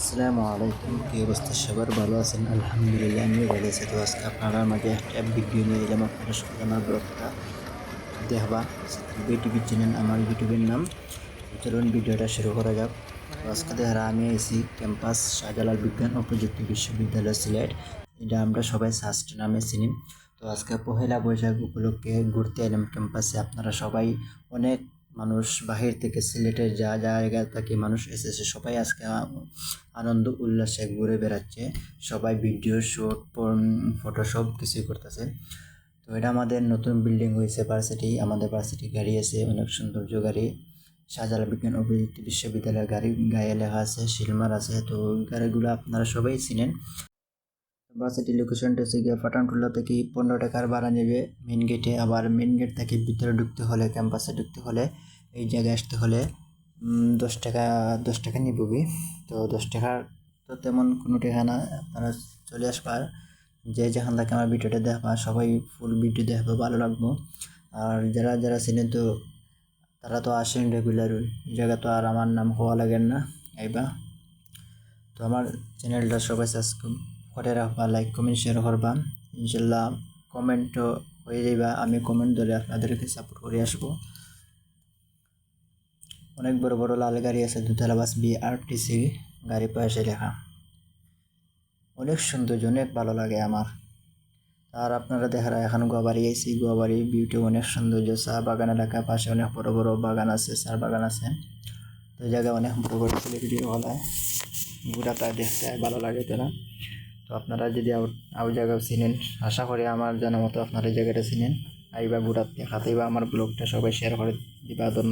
আসসালামু আলাইকুম, কি অবস্থা সবার? ভালো আছেন? আলহামদুলিল্লাহ, আমিও ভালো আছি। তো আজকে আপনার মাঝে একটা ভিডিও নিয়ে এলাম। আপনারা সবাই আমার ব্লগটা দেখবা। বিটিভি চ্যানেল আমার ইউটিউবের নাম। তো চলুন ভিডিওটা শুরু করা যাক। তো আজকে দেখা আমি এসি ক্যাম্পাস শাহজালাল বিজ্ঞান ও প্রযুক্তি বিশ্ববিদ্যালয় সিলেট। এটা আমরা সবাই সাস্ট নামে চিনি। তো আজকে পহেলা বৈশাখ উপলক্ষে ঘুরতে এলাম ক্যাম্পাসে। আপনারা সবাই অনেক মানুষ বাহির থেকে সিলেটের যা জায়গা থেকে মানুষ এসেছে, সবাই আজকে আনন্দ উল্লাসে ঘুরে বেড়াচ্ছে। সবাই ভিডিও শ্যুট, ফটো সব কিছুই করতেছে। তো এটা আমাদের নতুন বিল্ডিং হয়েছে ভার্সিটি। আমাদের ভার্সিটি গাড়ি আছে, অনেক সৌন্দর্য গাড়ি। শাহজালাল বিজ্ঞান ও প্রযুক্তি বিশ্ববিদ্যালয়ের গাড়ি গায়ে লেখা আছে, শিলমার আছে। তো ওই গাড়িগুলো আপনারা সবাই চিনেন। ভার্সিটি লোকেশনটা হচ্ছে গিয়ে পাঠানটুলা থেকে 15 টাকার ভাড়া নেবে মেন গেটে। আবার মেন গেট থেকে ভিতরে ঢুকতে হলে, ক্যাম্পাসে ঢুকতে হলে, এই জায়গায় আসতে হলে 10 টাকা নিবি। তো 10 টাকার তো তেমন কোনো টাকা না, আপনারা চলে আসবার। যে যেখান থেকে আমার ভিডিওটা দেখবা সবাই ফুল ভিডিও দেখবে, ভালো লাগবো। আর যারা যারা চিনেন তো তারা তো আসেন রেগুলার। এই জায়গা তো আর আমার নাম হওয়া লাগে না, আইবা। তো আমার চ্যানেলটা সবাই সাবস্ক্রাইব করে রাখবা, লাইক কমেন্ট শেয়ার করবা। ইনশাল্লাহ কমেন্টও হয়ে যাইবা, আমি কমেন্ট ধরে আপনাদেরকে সাপোর্ট করে আসবো। অনেক বড় বড় লাল গাড়ি আছে, দুতলা বাস বিআরটিসি গাড়ি পাশে লেখা। অনেক সৌন্দর্য, অনেক ভালো লাগে আমার। আর আপনারা দেখারা এখন গোয়াবাড়ি আইসি, গোয়াবাড়ি বিউটি অনেক সৌন্দর্য। চা বাগান এলাকা, পাশে অনেক বড় বড় বাগান আছে, চা বাগান আছে। তো জায়গা অনেক বড় বড় সেলিব্রিটি হলায় ঘোরাটা দেখতে ভালো লাগে তারা। তো আপনারা যদি আউ জায়গাও চিনেন, আশা করি আমার জানা মতো আপনারা এই জায়গাটা চিনেন, আইবা ঘুরাতে দেখাতেইবা। আমার ব্লগটা সবাই শেয়ার করে দিবা। ধন্যবাদ।